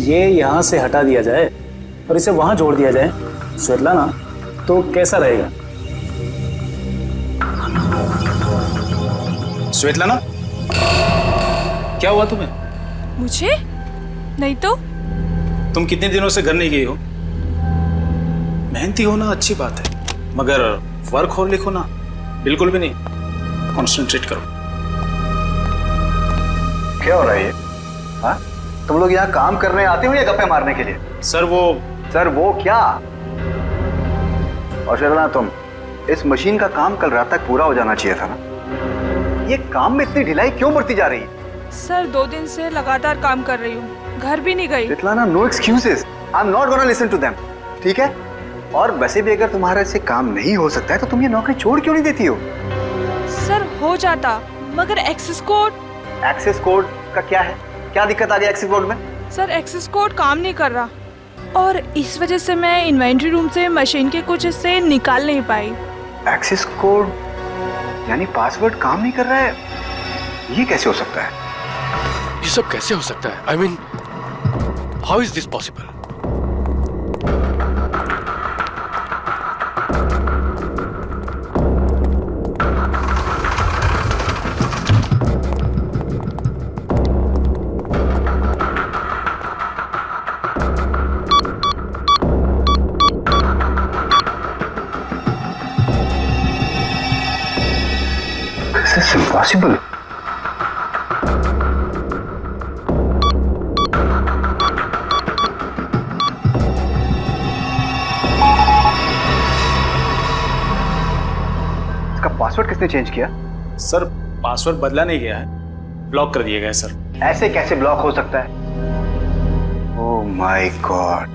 ये यहाँ से हटा दिया जाए और इसे वहां जोड़ दिया जाए स्वेतलाना, तो कैसा रहेगा? स्वेतलाना, क्या हुआ तुम्हें? मुझे? नहीं तो। तुम कितने दिनों से घर नहीं गई हो? मेहनती होना अच्छी बात है, मगर वर्कहोलिक होना बिल्कुल भी नहीं। कॉन्सेंट्रेट करो। क्या हो रहा है ये? हाँ? तुम लोग यहाँ काम करने आते हो या गप्पे मारने के लिए? सर वो क्या? और शर्ला, तुम, इस मशीन का काम कल रात तक पूरा हो जाना चाहिए था ना। ये काम में इतनी ढिलाई क्यों बढ़ती जा रही है? सर 2 दिन से लगातार काम कर रही हूँ, घर भी नहीं गई। Svetlana, no excuses. I am not gonna listen to them. ठीक है? और वैसे भी अगर तुम्हारे से काम नहीं हो सकता है तो तुम ये नौकरी छोड़ क्यों नहीं देती हो? सर हो जाता, मगर एक्सेस कोड। एक्सेस कोड का क्या है? क्या दिक्कत आ गई एक्सेस कोड में? सर एक्सेस कोड काम नहीं कर रहा और इस वजह से मैं इन्वेंट्री रूम से मशीन के कुछ हिस्से निकाल नहीं पाई। एक्सेस कोड यानी पासवर्ड काम नहीं कर रहा है? ये कैसे हो सकता है? ये सब कैसे हो सकता है? I mean, how is this possible? This is impossible. इसका पासवर्ड किसने चेंज किया? सर पासवर्ड बदला नहीं गया है, ब्लॉक कर दिया गया है सर। ऐसे कैसे ब्लॉक हो सकता है? ओह माय गॉड,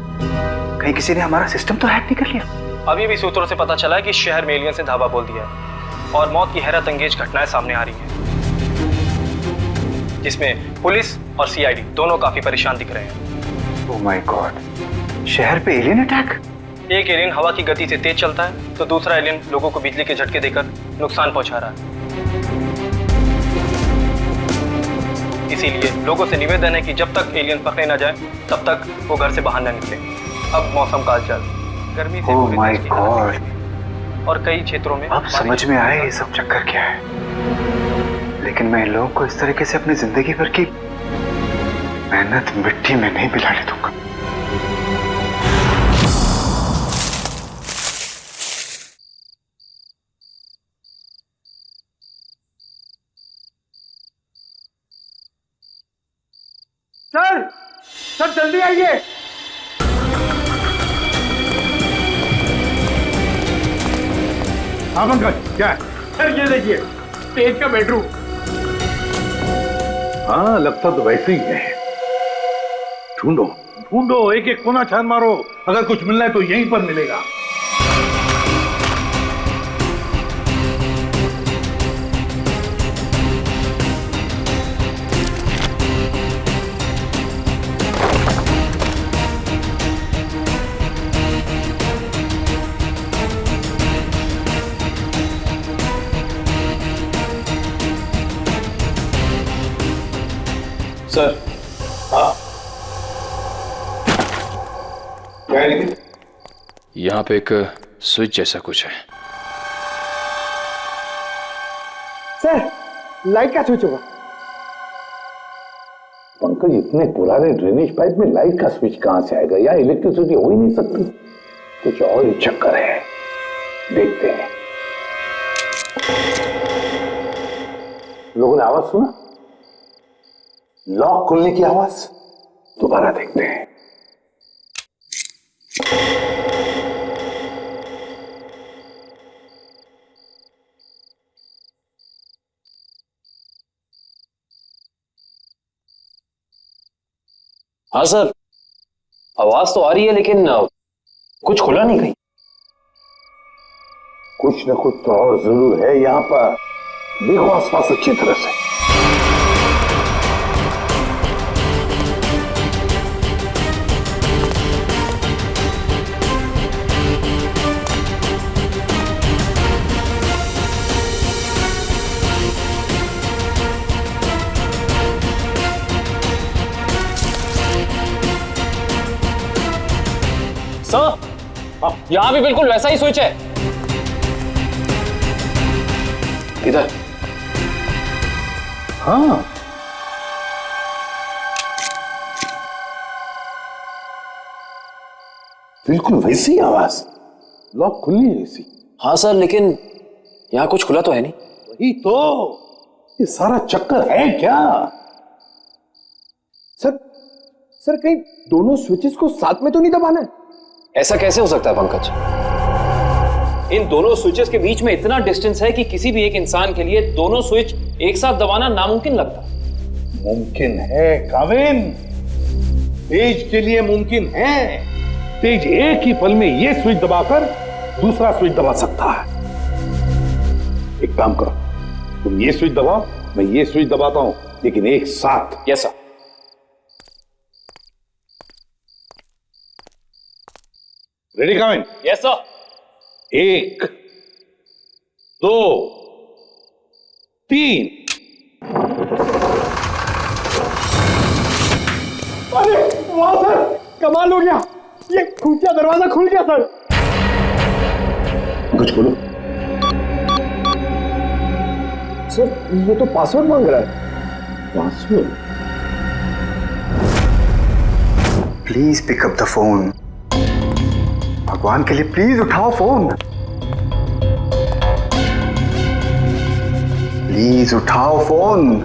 कहीं किसी ने हमारा सिस्टम तो हैक नहीं कर लिया? अभी भी सूत्रों से पता चला है कि शहर में एलियंस ने धावा बोल दिया है और मौत की हैरत अंगेज घटनाएं सामने आ रही हैं, जिसमें पुलिस और सीआईडी दोनों काफी परेशान दिख रहे हैं। ओह माय गॉड, शहर पे एलियन अटैक? एक एलियन हवा की गति से तेज चलता है तो दूसरा एलियन लोगों को बिजली के झटके देकर नुकसान पहुंचा रहा है। इसीलिए लोगों से निवेदन है कि जब तक एलियन पकड़े न जाए तब तक वो घर से बाहर न निकले। अब मौसम का हालचाल गर्मी से ओह माय गॉड, और कई क्षेत्रों में अब समझ में आया ये सब चक्कर क्या है। लेकिन मैं इन लोगों को इस तरीके से अपनी जिंदगी भर की मेहनत मिट्टी में नहीं मिलाने दूंगा। सर जल्दी आइए। हाँ पंकज, क्या है? सर ये देखिए, स्टेज का बेडरूम। हाँ, लगता तो वैसे ही है। ढूंढो ढूंढो, एक एक कोना छान मारो, अगर कुछ मिलना है तो यहीं पर मिलेगा। सर क्या है? यहाँ पे एक स्विच जैसा कुछ है। सर लाइट का स्विच होगा। पंकज, इतने पुराने ड्रेनेज पाइप में लाइट का स्विच कहां से आएगा? या इलेक्ट्रिसिटी हो ही नहीं सकती। कुछ और ही चक्कर है, देखते हैं। लोगों ने आवाज सुना? लॉक खुलने की आवाज। दोबारा देखते हैं। हाँ सर, आवाज तो आ रही है लेकिन कुछ खुला नहीं कहीं। कुछ न कुछ तो और जरूर है यहाँ पर। देखो आसपास अच्छी तरह से। यहाँ भी बिल्कुल वैसा ही स्विच है। इधर। हाँ, बिल्कुल वैसी आवाज, लॉक खुली है वैसी। हाँ सर, लेकिन यहाँ कुछ खुला तो है नहीं। वही तो, ये सारा चक्कर है क्या? सर कहीं दोनों स्विचेस को साथ में तो नहीं दबाना है? ऐसा कैसे हो सकता है पंकज? इन दोनों स्विचेस के बीच में इतना डिस्टेंस है कि किसी भी एक इंसान के लिए दोनों स्विच एक साथ दबाना नामुमकिन लगता है। मुमकिन है काविन, तेज के लिए मुमकिन है। तेज एक ही पल में ये स्विच दबाकर दूसरा स्विच दबा सकता है। एक काम करो, तुम ये स्विच दबाओ, मैं ये स्विच दबाता हूं, लेकिन एक साथ। Yes sir. Ready Kavin? Yes sir. 1 2 3। अरे वाह सर, कमाल हो गया, ये खुफिया दरवाजा खुल गया सर। कुछ खोलो। सर ये तो पासवर्ड मांग रहा है। Password? Please pick up the phone. भगवान के लिए प्लीज उठाओ फोन, प्लीज उठाओ फोन।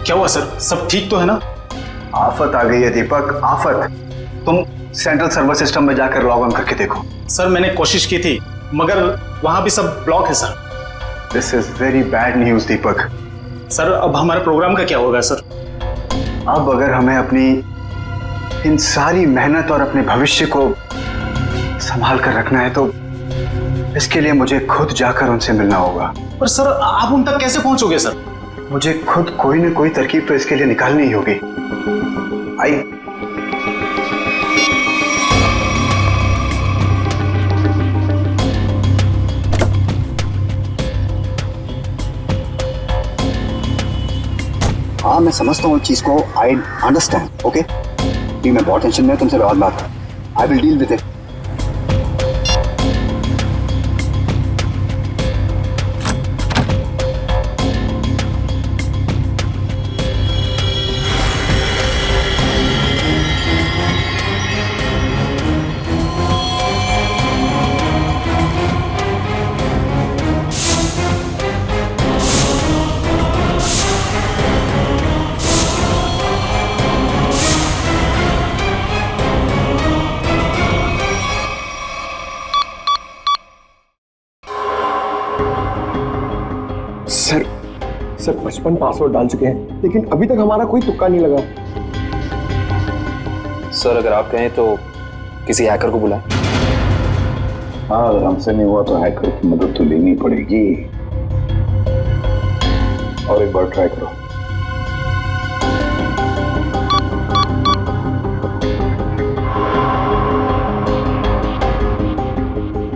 क्या हुआ सर, सब ठीक तो है ना? आफत आ गई है दीपक, आफत। तुम सेंट्रल सर्वर सिस्टम में जाकर लॉग ऑन करके देखो। सर मैंने कोशिश की थी, मगर वहां भी सब ब्लॉक है sir. This is very bad news Deepak. Sir अब हमारे प्रोग्राम का क्या होगा सर? अब अगर हमें अपनी इन सारी मेहनत और अपने भविष्य को संभाल कर रखना है तो इसके लिए मुझे खुद जाकर उनसे मिलना होगा। पर सर आप उन तक कैसे पहुंचोगे सर? मुझे खुद कोई ना कोई तरकीब तो इसके लिए निकालनी ही होगी। आई हाँ, मैं समझता हूँ चीज को। I understand. ओके, मैं बहुत टेंशन में, तुमसे बहुत बात। I will deal with it. Sir 55 password डाल चुके हैं, लेकिन अभी तक हमारा कोई तुक्का नहीं लगा। सर अगर आप कहें तो किसी हैकर को बुलाएं। हाँ, अगर हमसे नहीं हुआ तो हैकर की मदद तो लेनी पड़ेगी। और एक बार ट्राई करो।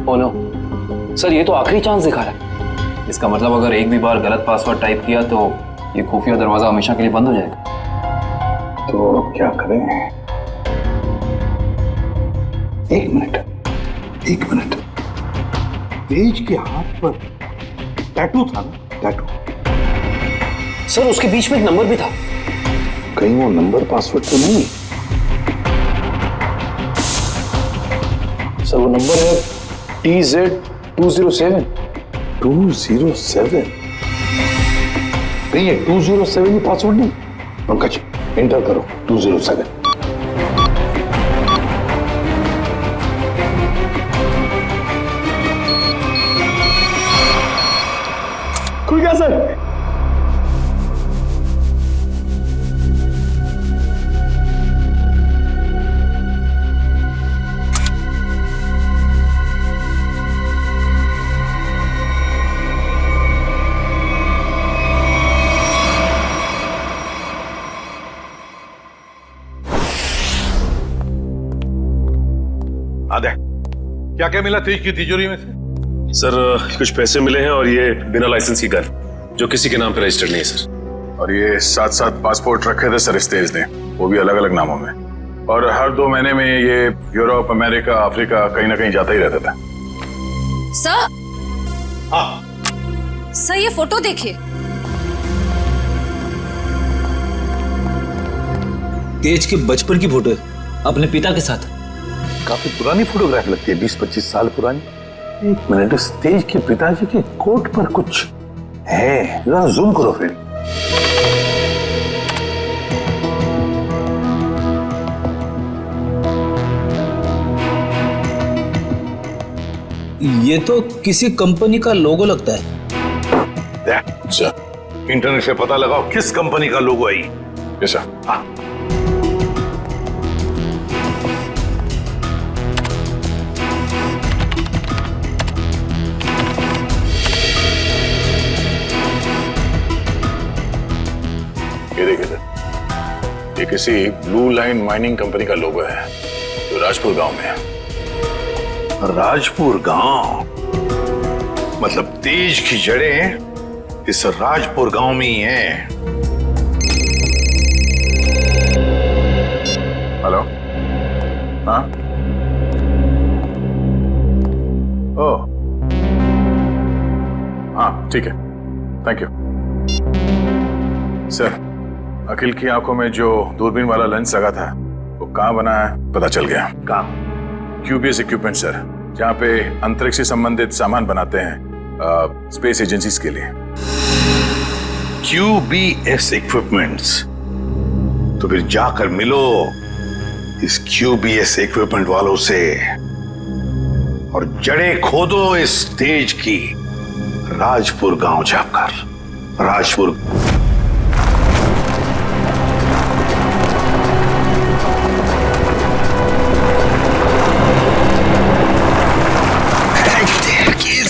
ओ नो सर, ये तो आखिरी चांस दिखा रहा है। इसका मतलब अगर एक भी बार गलत पासवर्ड टाइप किया तो ये खुफिया दरवाजा हमेशा के लिए बंद हो जाएगा। तो अब क्या करें? एक मिनट। तेज के हाथ पर टैटू था ना? टैटू। सर उसके बीच में एक नंबर भी था। कहीं वो नंबर पासवर्ड तो नहीं? सर वो नंबर है TZ207। 207? नहीं है, 207 ही पासवर्ड नहीं। पंकज एंटर करो 207। खुल गया सर। आदे, क्या क्या मिला तेज की तिजोरी में से? सर कुछ पैसे मिले हैं और ये बिना लाइसेंस की गन, जो किसी के नाम पे रजिस्टर्ड नहीं है सर। और ये 7 पासपोर्ट रखे थे सर इस तेज ने, वो भी अलग अलग नामों में। और हर 2 महीने में ये यूरोप, अमेरिका, अफ्रीका कहीं ना कहीं जाता ही रहता था। सर, हाँ, सर ये फोटो देखिए। तेज के बचपन की फोटो है अपने पिता के साथ। काफी पुरानी फोटोग्राफ लगती है, 20-25 साल पुरानी। एक मिनट, इस तेज के पिताजी के कोट पर कुछ है, जरा जूम करो फ्रेंड। ये तो किसी कंपनी का लोगो लगता है। इंटरनेट से पता लगाओ किस कंपनी का लोगो है ये। ऐसा, हाँ। ये देखिए, ये किसी ब्लू लाइन माइनिंग कंपनी का लोगो है जो राजपुर गांव में है। राजपुर गांव मतलब तेज की जड़ें इस राजपुर गांव में ही हैं। हेलो, हाँ, ओह, हाँ ठीक है, थैंक यू सर। अखिल की आंखों में जो दूरबीन वाला लेंस लगा था वो कहाँ बना है पता चल गया। कहाँ? QBS इक्विपमेंट सर, जहाँ पे अंतरिक्ष से संबंधित सामान बनाते हैं स्पेस एजेंसीज के लिए। QBS equipments? तो फिर जाकर मिलो इस QBS इक्विपमेंट वालों से और जड़ें खोदो इस तेज की राजपुर गांव जाकर। राजपुर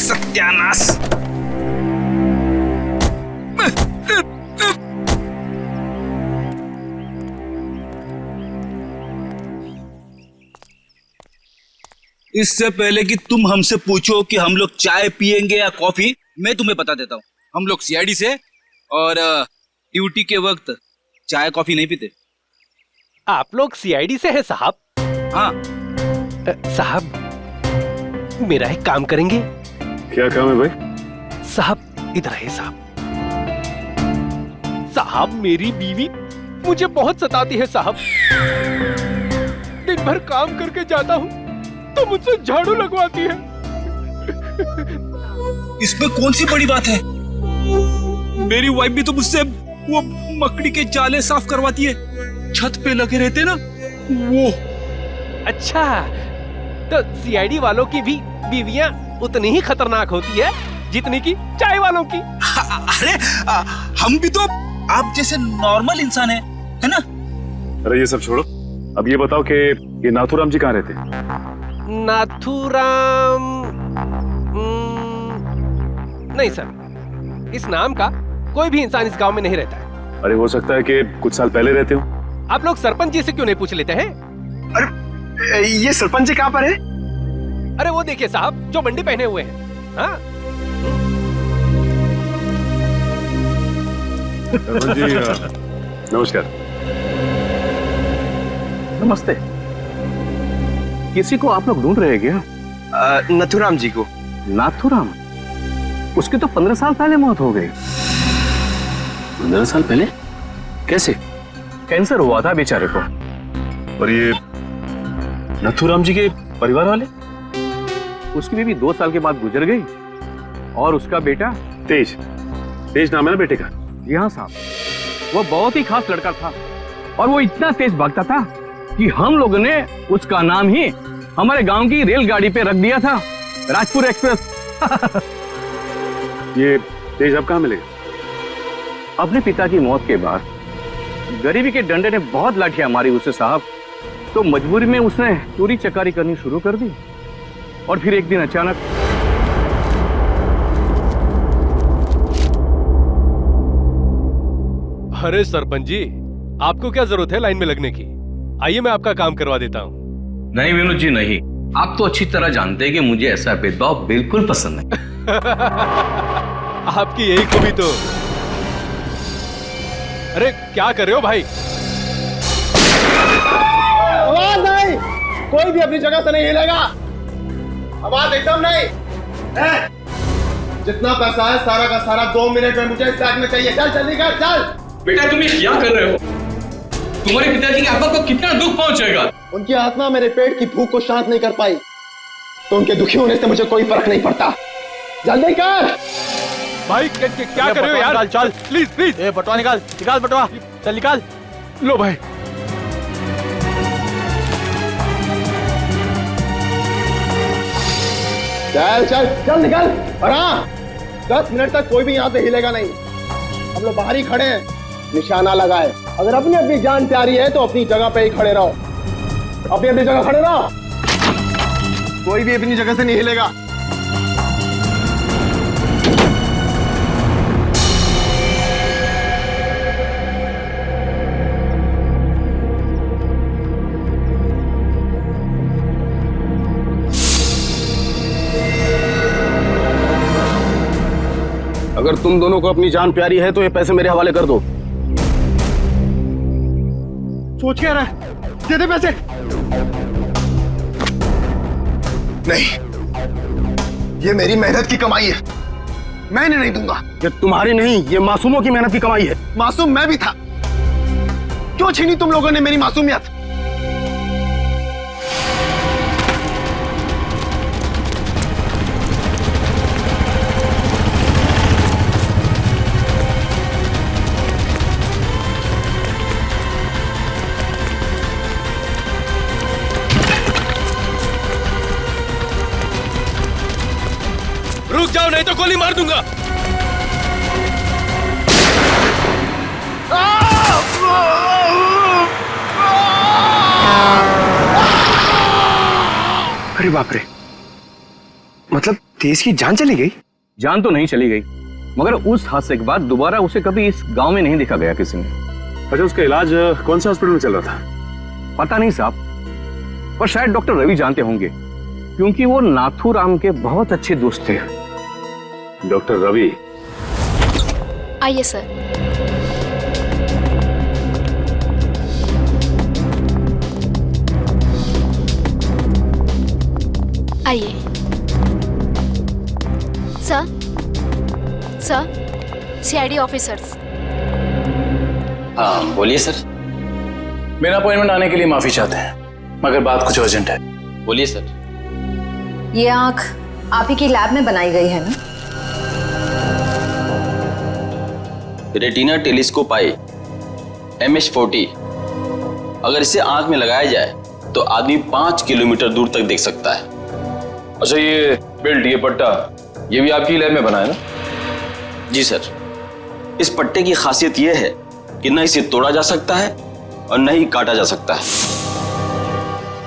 सत्यानाश। इससे पहले कि तुम हमसे पूछो कि हम लोग चाय पियेंगे या कॉफी, मैं तुम्हें बता देता हूँ, हम लोग CID से और ड्यूटी के वक्त चाय कॉफी नहीं पीते। आप लोग CID से हैं साहब? हाँ साहब, मेरा एक काम करेंगे? क्या काम है भाई? साहब इधर है साहब। साहब मेरी बीवी मुझे बहुत सताती है साहब। दिन भर काम करके जाता हूँ तो मुझसे झाड़ू लगवाती है। इसमें कौन सी बड़ी बात है? मेरी वाइफ भी तो मुझसे वो मकड़ी के जाले साफ करवाती है, छत पे लगे रहते ना वो। अच्छा, तो CID वालों की भी बीवियां उतनी ही खतरनाक होती है जितनी की चाय वालों की। अरे हम भी तो आप जैसे नॉर्मल इंसान है ना? अरे ये सब छोड़ो, अब ये बताओ कि ये नाथूराम जी कहाँ रहते हैं? नाथूराम नहीं सर, इस नाम का कोई भी इंसान इस गांव में नहीं रहता है। अरे हो सकता है कि कुछ साल पहले रहते हो। आप लोग सरपंच जी से क्यों नहीं पूछ लेते हैं? अरे ये सरपंच जी कहाँ पर है? अरे वो देखिए साहब, जो बंडी पहने हुए हैं। हाँ? जी नमस्कार। नमस्ते। किसी को आप लोग ढूंढ रहे हैं क्या? नाथूराम जी को। नाथूराम? उसकी तो 15 साल पहले मौत हो गई। 15 साल पहले? कैसे? कैंसर हुआ था बेचारे को। और ये नाथूराम जी के परिवार वाले? उसकी बीवी 2 साल के बाद गुजर गई और उसका बेटा तेज। तेज नाम है ना बेटे का? जी हाँ साहब, वो बहुत ही खास लड़का था और वो इतना तेज भागता था कि हम लोगों ने उसका नाम ही हमारे गांव की रेलगाड़ी पे रख दिया था, राजपुर एक्सप्रेस। ये तेज अब कहाँ मिलेगा? अपने पिता की मौत के बाद गरीबी के डंडे ने बहुत लाठियां मारी उसे साहब, तो मजबूरी में उसने चोरी चकारी करनी शुरू कर दी और फिर एक दिन अचानक अरे सरपंच जी, आपको क्या जरूरत है लाइन में लगने की? आइए मैं आपका काम करवा देता हूँ। नहीं विनोद जी नहीं, आप तो अच्छी तरह जानते हैं कि मुझे ऐसा भेदभाव बिल्कुल पसंद नहीं। आपकी यही खूबी तो। अरे क्या कर रहे हो भाई? कोई भी अपनी जगह से नहीं हिलेगा। आवाज एकदम नहीं है। जितना पैसा है सारा का सारा 2 मिनट में मुझे इस बैग में चाहिए। चल जल्दी कर, चल। बेटा तुम ये क्या कर रहे हो? तुम्हारे पिताजी की आत्मा को कितना दुख पहुंचेगा? उनकी आत्मा मेरे पेट की भूख को शांत नहीं कर पाई, तो उनके दुखी होने से मुझे कोई फर्क नहीं पड़ता। जल्दी कर भाई क्या कर रहे हो यार? चल प्लीज प्लीज। ए बटवा निकाल, निकाल बटवा, चल निकाल। लो भाई। चल चल चल निकल। और हाँ, 10 मिनट तक कोई भी यहाँ से हिलेगा नहीं। हम लोग बाहर ही खड़े हैं, निशाना लगाए। अगर अपनी अपनी जान प्यारी है तो अपनी जगह पे ही खड़े रहो। अपनी अपनी जगह खड़े रहो, कोई भी अपनी जगह से नहीं हिलेगा। अगर तुम दोनों को अपनी जान प्यारी है तो ये पैसे मेरे हवाले कर दो। सोच क्या रहा है? दे दे पैसे। नहीं, ये मेरी मेहनत की कमाई है, मैं इन्हें नहीं दूंगा। ये तुम्हारी नहीं, ये मासूमों की मेहनत की कमाई है। मासूम मैं भी था, क्यों छीनी तुम लोगों ने मेरी मासूमियत? रुक जाओ नहीं तो गोली मार दूंगा। अरे बाप रे, मतलब तेज की जान चली गई? जान तो नहीं चली गई, मगर उस हादसे के बाद दोबारा उसे कभी इस गांव में नहीं देखा गया किसी ने। अच्छा, उसका इलाज कौन से हॉस्पिटल में चल रहा था? पता नहीं साहब, पर शायद डॉक्टर रवि जानते होंगे, क्योंकि वो नाथूराम के बहुत अच्छे दोस्त थे। डॉक्टर रवि? आइए सर। आइए सर। CID officers. हाँ बोलिए सर। मेरा अपॉइंटमेंट आने के लिए माफी चाहते हैं, मगर बात कुछ अर्जेंट है। बोलिए सर। ये आंख आप ही की लैब में बनाई गई है ना? रेटिना टेलीस्कोप आई MH40, अगर इसे आंख में लगाया जाए तो आदमी 5 किलोमीटर दूर तक देख सकता है। अच्छा, ये बेल्ट, ये पट्टा, ये भी आपकी लैब में बना है ना? जी सर। इस पट्टे की खासियत यह है कि न इसे तोड़ा जा सकता है और न ही काटा जा सकता है।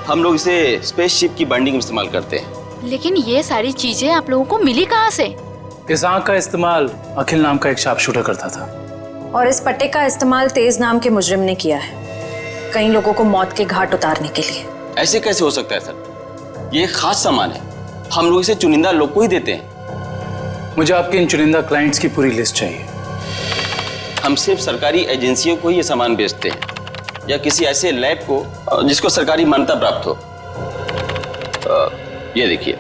हम लोग इसे स्पेसशिप की बाइंडिंग में इस्तेमाल करते हैं। लेकिन ये सारी चीजें आप लोगों को मिली कहाँ से? इस आंख का इस्तेमाल अखिल नाम का एक शार्प शूटर करता था, और इस पट्टे का इस्तेमाल तेज नाम के मुजरिम ने किया है, कई लोगों को मौत के घाट उतारने के लिए। ऐसे कैसे हो सकता है सर? ये एक खास सामान है, हम लोग इसे चुनिंदा लोग को ही देते हैं। मुझे आपके इन चुनिंदा क्लाइंट्स की पूरी लिस्ट चाहिए। हम सिर्फ सरकारी एजेंसियों को ही ये सामान बेचते हैं, या किसी ऐसे लैब को जिसको सरकारी मान्यता प्राप्त हो। ये देखिए,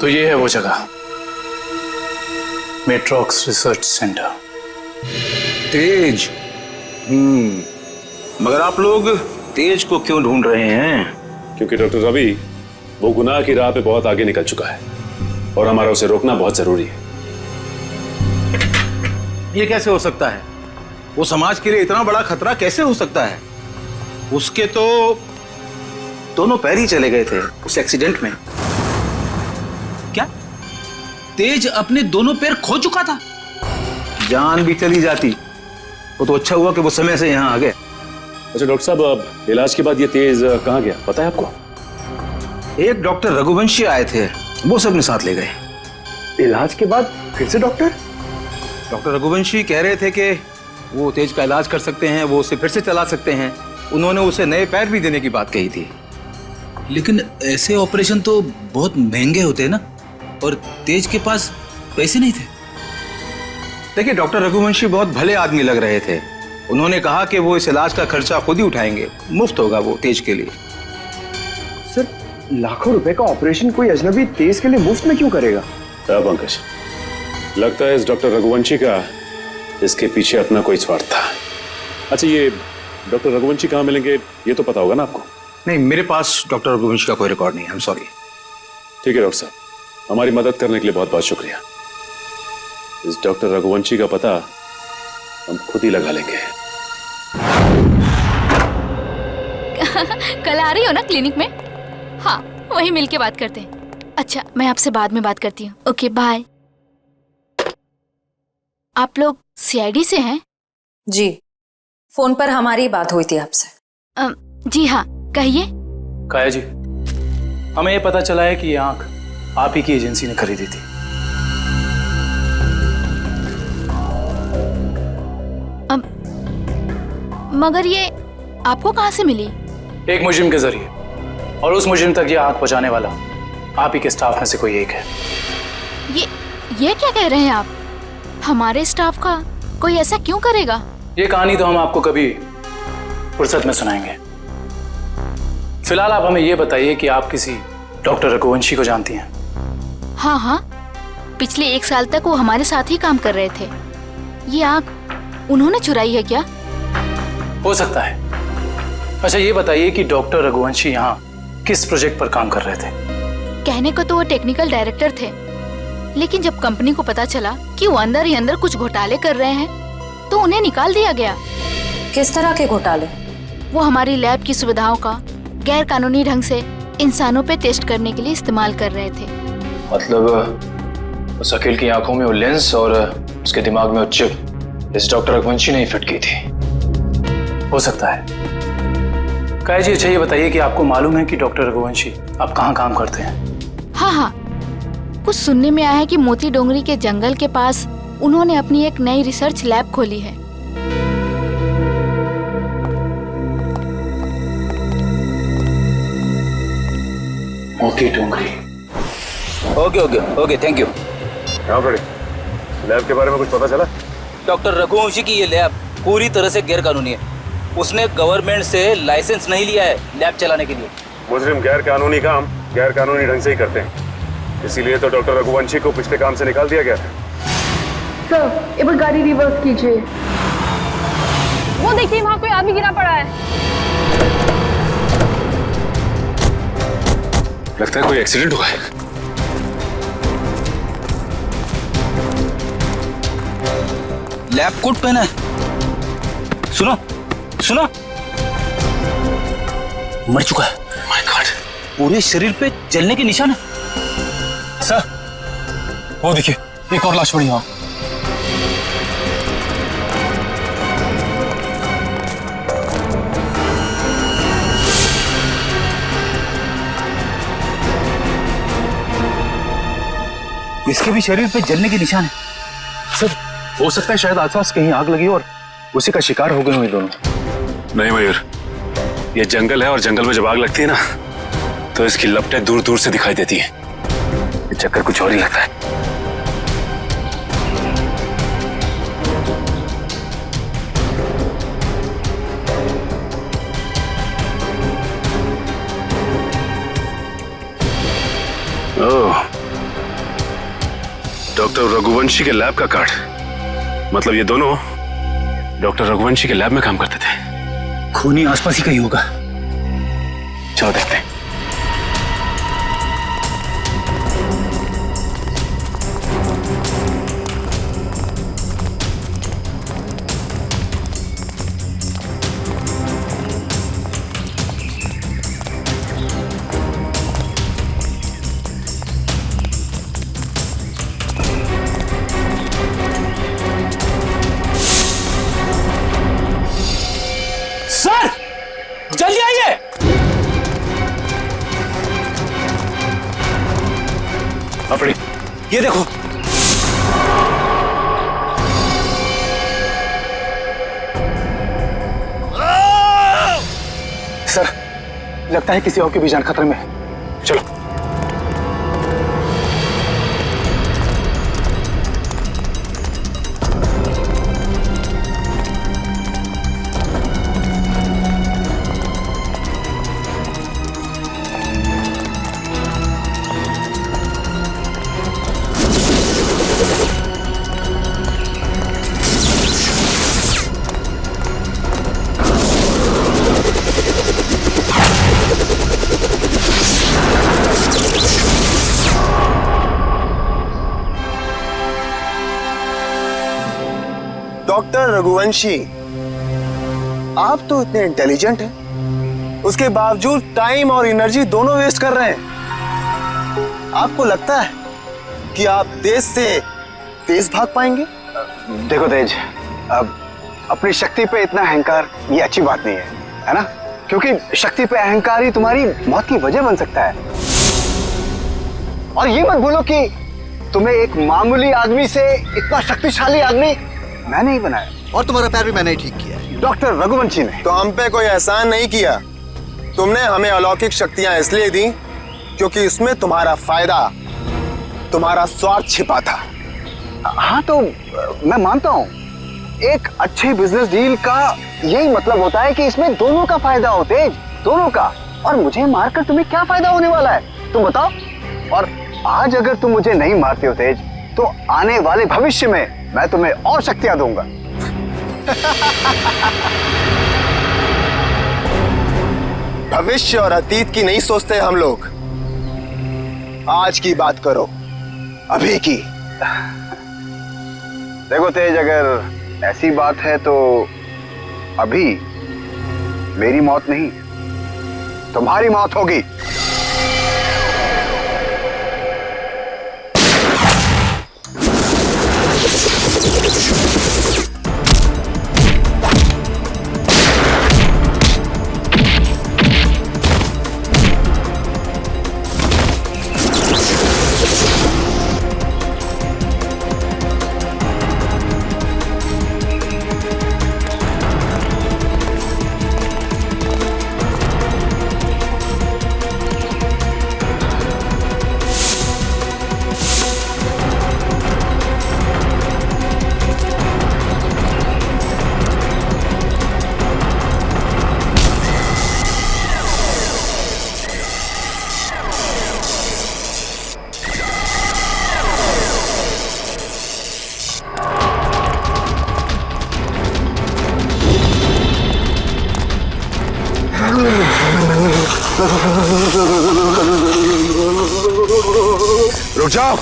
तो ये है वो जगह, मेट्रॉक्स रिसर्च सेंटर। तेज। मगर आप लोग तेज को क्यों ढूंढ रहे हैं? क्योंकि डॉक्टर रवि वो गुनाह की राह पे बहुत आगे निकल चुका है और हमारा उसे रोकना बहुत जरूरी है। ये कैसे हो सकता है? वो समाज के लिए इतना बड़ा खतरा कैसे हो सकता है? उसके तो दोनों पैर ही चले गए थे उस एक्सीडेंट में। क्या तेज अपने दोनों पैर खो चुका था? जान भी चली जाती। वो तो अच्छा हुआ कि वो समय से यहाँ आ गए। अच्छा डॉक्टर साहब, अब इलाज के बाद ये तेज कहाँ गया पता है आपको? एक डॉक्टर रघुवंशी आए थे, वो सब अपने साथ ले गए। इलाज के बाद फिर से डॉक्टर रघुवंशी कह रहे थे कि वो तेज का इलाज कर सकते हैं, वो उसे फिर से चला सकते हैं। उन्होंने उसे नए पैर भी देने की बात कही थी। लेकिन ऐसे ऑपरेशन तो बहुत महंगे होते हैं ना, और तेज के पास पैसे नहीं थे। देखिए, डॉक्टर रघुवंशी बहुत भले आदमी लग रहे थे उन्होंने कहा कि वो इस इलाज का खर्चा खुद ही उठाएंगे, मुफ्त होगा वो तेज के लिए। सर, लाखों रुपए का ऑपरेशन कोई अजनबी तेज के लिए मुफ्त में क्यों करेगा? अब पंकज, लगता है इस डॉक्टर रघुवंशी का इसके पीछे अपना कोई स्वार्थ था। अच्छा, ये डॉक्टर रघुवंशी कहाँ मिलेंगे ये तो पता होगा ना आपको? नहीं, मेरे पास डॉक्टर रघुवंशी का कोई रिकॉर्ड नहीं है। I am sorry. ठीक है डॉक्टर साहब, हमारी मदद करने के लिए बहुत बहुत शुक्रिया। इस डॉक्टर रघुवंशी का पता हम खुद ही लगा लेंगे। कल आ रही हो ना क्लिनिक में? हाँ, वहीं मिलके बात करते हैं। अच्छा, मैं आपसे बाद में बात करती हूँ। Okay, bye. आप लोग सीआईडी से हैं? जी, फोन पर हमारी बात हुई थी आपसे। जी हाँ, कहिए। काया जी, हमें ये पता चला है कि ये आंख आप ही की एजेंसी ने खरीदी थी। मगर ये आपको कहाँ से मिली? एक मुजरिम के जरिए, और उस मुजरिम तक ये आंख पहुंचाने वाला आप ही के स्टाफ में से कोई एक है। ये क्या कह रहे हैं आप? हमारे स्टाफ का कोई ऐसा क्यों करेगा? ये कहानी तो हम आपको कभी फुर्सत में सुनाएंगे। फिलहाल आप हमें ये बताइए कि आप किसी डॉक्टर रघुवंशी को जानती हैं? हाँ हाँ, पिछले 1 साल तक वो हमारे साथ ही काम कर रहे थे। ये आंख उन्होंने चुराई है क्या? हो सकता है। अच्छा, ये बताइए कि डॉक्टर रघुवंशी यहाँ किस प्रोजेक्ट पर काम कर रहे थे? कहने को तो वो टेक्निकल डायरेक्टर थे, लेकिन जब कंपनी को पता चला कि वो अंदर ही अंदर कुछ घोटाले कर रहे हैं तो उन्हें निकाल दिया गया। किस तरह के घोटाले? वो हमारी लैब की सुविधाओं का गैर कानूनी ढंग से इंसानों पे टेस्ट करने के लिए इस्तेमाल कर रहे थे। मतलब उस अकील की आंखों में वो लेंस और उसके दिमाग में वो चिप इस डॉक्टर रघुवंशी ने ही फिट की थी। हो सकता है। काया जी, अच्छा ये बताइए कि आपको मालूम है कि डॉक्टर रघुवंशी आप कहाँ काम करते हैं? हाँ हाँ, कुछ सुनने में आया है कि मोती डोंगरी के जंगल के पास उन्होंने अपनी एक नई रिसर्च लैब खोली है। Moti Dongri. Okay okay okay, thank you. हाँ बड़े, लैब के बारे में कुछ पता चला? डॉक्टर रघुवंशी की ये लैब पूरी तरह से गैर कानूनी है। उसने गवर्नमेंट से लाइसेंस नहीं लिया है लैब चलाने के लिए। मुजरिम गैर कानूनी काम गैर कानूनी ढंग से ही करते हैं, इसीलिए तो डॉक्टर रघुवंशी को पिछले काम से निकाल दिया गया था। सर, एक बार गाड़ी रिवर्स कीजिए। वो देखिए, वहाँ कोई आदमी गिरा पड़ा है। लगता है कोई एक्सीडेंट हुआ है। लैब कोट पहना है। सुनो सुनो, मर चुका है। माय गॉड, पूरे शरीर पे जलने के निशान है। सर, वो देखिए, एक और लाश पड़ी वहां। इसके भी शरीर पे जलने के निशान है। सर, हो सकता है शायद आसपास कहीं आग लगी और उसी का शिकार हो गए हुए दोनों। नहीं मयूर, ये जंगल है और जंगल में जब आग लगती है ना तो इसकी लपटें दूर दूर से दिखाई देती है। ये चक्कर कुछ और ही लगता है। ओह, डॉक्टर रघुवंशी के लैब का कार्ड। मतलब ये दोनों डॉक्टर रघुवंशी के लैब में काम करते थे। खूनी आसपास ही कहीं होगा। चलो देखते हैं। सर, जल्दी आइए। अपनी ये देखो, सर, लगता है किसी और की भी जान खतरे में है। चलो। डॉक्टर रघुवंशी, आप तो इतने इंटेलिजेंट हैं, उसके बावजूद टाइम और एनर्जी दोनों वेस्ट कर रहे हैं। आपको लगता है कि आप तेज से तेज भाग पाएंगे? देखो तेज, अब अपनी शक्ति पे इतना अहंकार ये अच्छी बात नहीं है ना? क्योंकि शक्ति पे अहंकार ही तुम्हारी मौत की वजह बन सकता है। और ये मत भूलो कि तुम्हें एक मामूली आदमी से इतना शक्तिशाली आदमी मैंने ही बनाया, और तुम्हारा पैर भी मैंने ही ठीक किया है, डॉक्टर रघुवंशी ने। तो हम पे कोई एहसान नहीं किया, तुमने हमें अलौकिक शक्तियां इसलिए दी क्योंकि इसमें तुम्हारा फायदा, तुम्हारा स्वार्थ छिपा था। हाँ तो मैं मानता हूँ, एक अच्छे बिजनेस डील का यही मतलब होता है कि इसमें दोनों का फायदा हो तेज, दोनों का। और मुझे मारकर तुम्हें क्या फायदा होने वाला है तुम बताओ? और आज अगर तुम मुझे नहीं मारते हो तेज, तो आने वाले भविष्य में मैं तुम्हें और शक्तियां दूंगा। भविष्य और अतीत की नहीं सोचते हम लोग, आज की बात करो, अभी की। देखो तेज, अगर ऐसी बात है तो अभी मेरी मौत नहीं, तुम्हारी मौत होगी। रुक जाओ।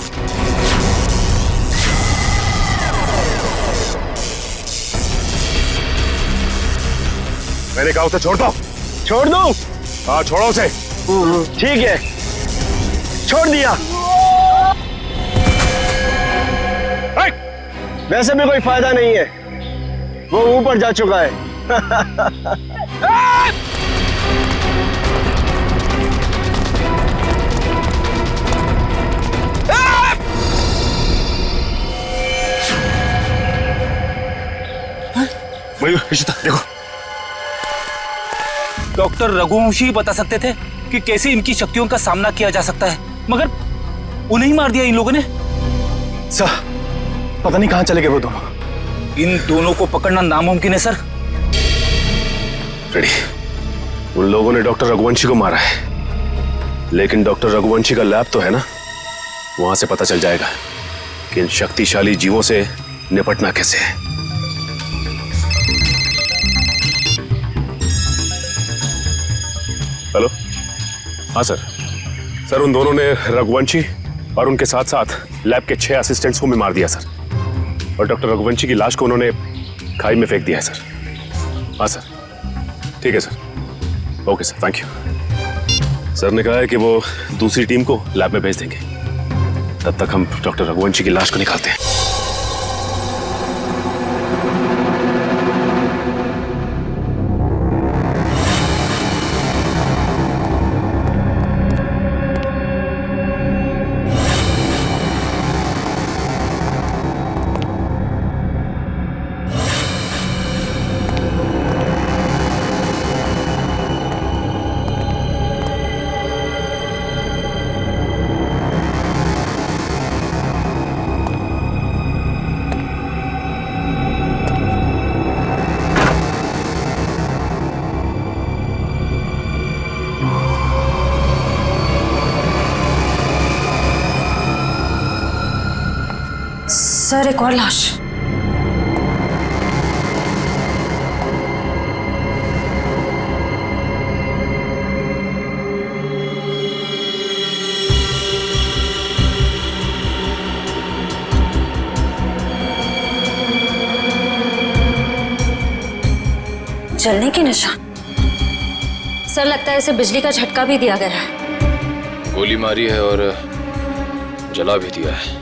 मैंने कहा उसे छोड़ दो। छोड़ दो? हाँ छोड़ो उसे। ठीक है, छोड़ दिया। वैसे भी कोई फायदा नहीं है, वो ऊपर जा चुका है। देखो, डॉक्टर रघुवंशी ही बता सकते थे कि कैसे इनकी शक्तियों का सामना किया जा सकता है, मगर उन्हें ही मार दिया इन लोगों ने। सर, पता नहीं कहां चले गए वो दोनों। इन दोनों को पकड़ना नामुमकिन है सर। रेडी, उन लोगों ने डॉक्टर रघुवंशी को मारा है, लेकिन डॉक्टर रघुवंशी का लैब तो है ना, वहां से पता चल जाएगा कि इन शक्तिशाली जीवों से निपटना कैसे है। हेलो, हाँ सर, उन दोनों ने रघुवंशी और उनके साथ साथ लैब के 6 असिस्टेंट्स को भी मार दिया सर, और डॉक्टर रघुवंशी की लाश को उन्होंने खाई में फेंक दिया है सर। हाँ सर, ठीक है sir. Okay sir, thank you. Sir ने कहा है कि वो दूसरी टीम को लैब में भेज देंगे, तब तक हम डॉक्टर रघुवंशी की लाश को निकालते हैं। सर, एक और लाश। जलने के निशान। सर लगता है इसे बिजली का झटका भी दिया गया है। गोली मारी है और जला भी दिया है।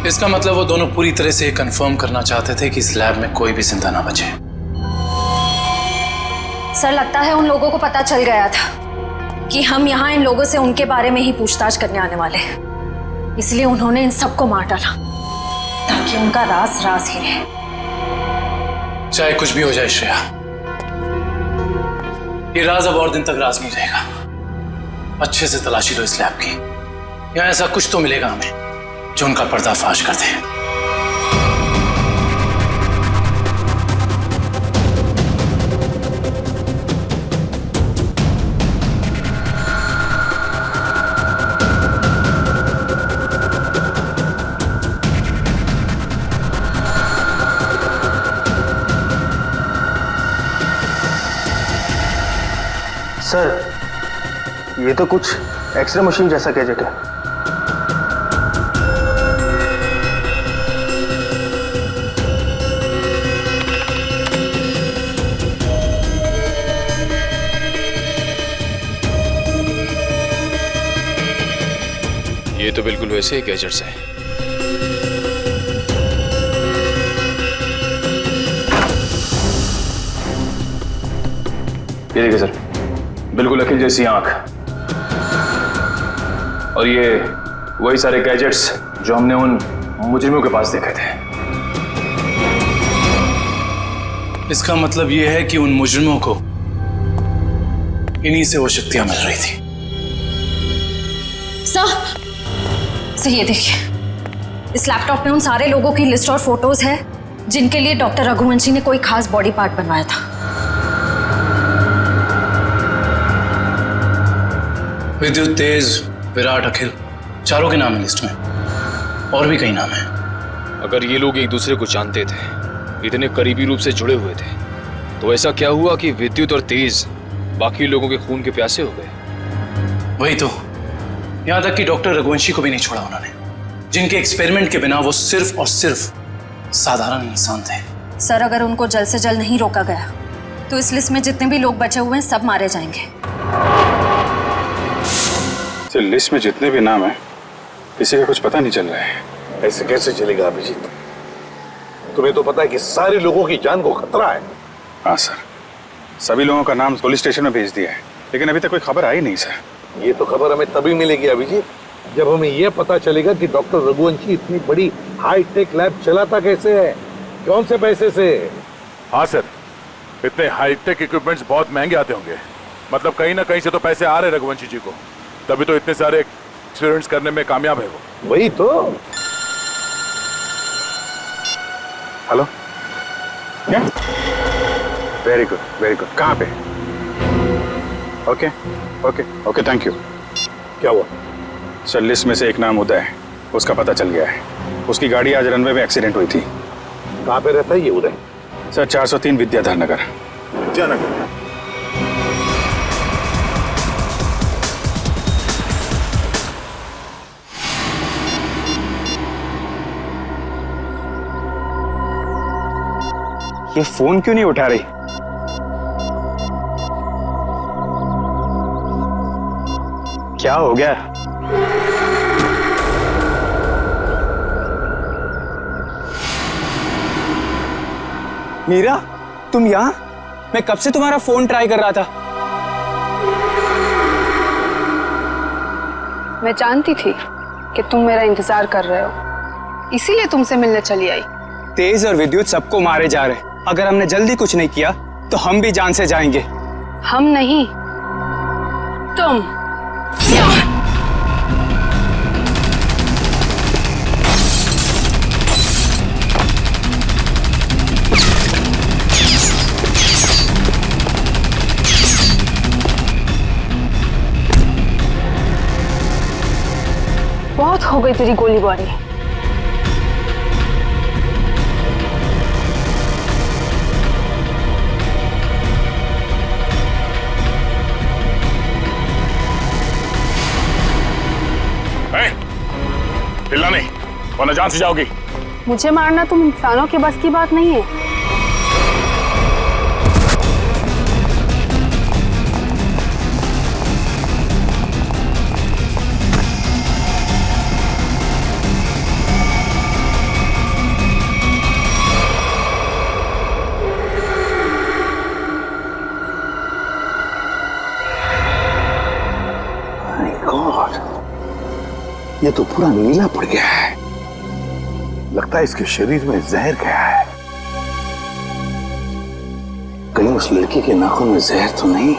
इसका मतलब वो दोनों पूरी तरह से कंफर्म करना चाहते थे कि इस लैब में कोई भी जिंदा ना बचे। सर लगता है उन लोगों को पता चल गया था कि हम यहाँ इन लोगों से उनके बारे में ही पूछताछ करने आने वाले हैं, इसलिए उन्होंने इन सबको मार डाला ताकि उनका राज राज ही रहे। चाहे कुछ भी हो जाए श्रेया, ये राज अब और दिन तक राज नहीं रहेगा। अच्छे से तलाशी लो इस लैब की, यहाँ ऐसा कुछ तो मिलेगा हमें जो उनका पर्दाफाश कर दे। सर, ये तो कुछ एक्सरे मशीन जैसा गैजेट है। ये तो बिल्कुल वैसे ही गैजेट्स हैं। ये देखिए सर, बिल्कुल अखिल जैसी आंख, और ये वही सारे गैजेट्स जो हमने उन मुजरिमों के पास देखे थे। इसका मतलब ये है कि उन मुजरिमों को इन्हीं से वो शक्तियां मिल रही थी। सर ये देखिए, इस लैपटॉप में उन सारे लोगों की लिस्ट और फोटोज है जिनके लिए डॉक्टर रघुवंशी ने कोई खास बॉडी पार्ट बनवाया था। विद्युत, तेज, विराट, अखिल, चारों के नाम है लिस्ट में, और भी कई नाम हैं। अगर ये लोग एक दूसरे को जानते थे, इतने करीबी रूप से जुड़े हुए थे, तो ऐसा क्या हुआ कि विद्युत और तेज बाकी लोगों के खून के प्यासे हो गए? वही तो, यहां तक कि डॉक्टर रघुवंशी को भी नहीं छोड़ा उन्होंने, जिनके एक्सपेरिमेंट के बिना वो सिर्फ और सिर्फ साधारण इंसान थे। सर अगर उनको जल्द से जल्द नहीं रोका गया तो इस लिस्ट में जितने भी लोग बचे हुए हैं सब मारे जाएंगे। सर, लिस्ट में जितने भी नाम हैं, किसी का कुछ पता नहीं चल रहा है। ऐसे कैसे चलेगा अभिजीत? तुम्हें तो पता है कि सारे लोगों की जान को खतरा है। हाँ सर, सभी लोगों का नाम पुलिस स्टेशन में भेज दिया है, लेकिन अभी तक कोई खबर आई नहीं सर। ये तो खबर हमें तभी मिलेगी अभिजीत, जब हमें यह पता चलेगा कि डॉक्टर रघुवंशी इतनी बड़ी हाईटेक लैब चलाता कैसे है, कौन से पैसे से। हाँ सर, इतने हाईटेक इक्विपमेंट्स बहुत महंगे आते होंगे, मतलब कहीं ना कहीं से तो पैसे आ रहे रघुवंशी जी को, तभी तो इतने सारे एक्सपेरिमेंट्स करने में कामयाब है वो। वही तो। हेलो, क्या? Very good, very good. कहाँ पे? Okay okay okay, thank you. क्या हुआ? सर, लिस्ट में से एक नाम उदय है, उसका पता चल गया है। उसकी गाड़ी आज रनवे में एक्सीडेंट हुई थी। कहाँ पे रहता है ये उदय? सर, 403 विद्याधर नगर। विद्यानगर। ये फोन क्यों नहीं उठा रही? क्या हो गया? मीरा, तुम यहां? मैं कब से तुम्हारा फोन ट्राई कर रहा था। मैं जानती थी कि तुम मेरा इंतजार कर रहे हो, इसीलिए तुमसे मिलने चली आई। तेज और विद्युत सबको मारे जा रहे, अगर हमने जल्दी कुछ नहीं किया तो हम भी जान से जाएंगे। हम नहीं, तुम। हो गई तेरी गोलीबारी। हिलना नहीं वरना जान से जाओगी। मुझे मारना तुम इंसानों के बस की बात नहीं है। ये तो पूरा नीला पड़ गया है। लगता है इसके शरीर में जहर गया है। कहीं उस लड़की के नाखून में जहर तो नहीं?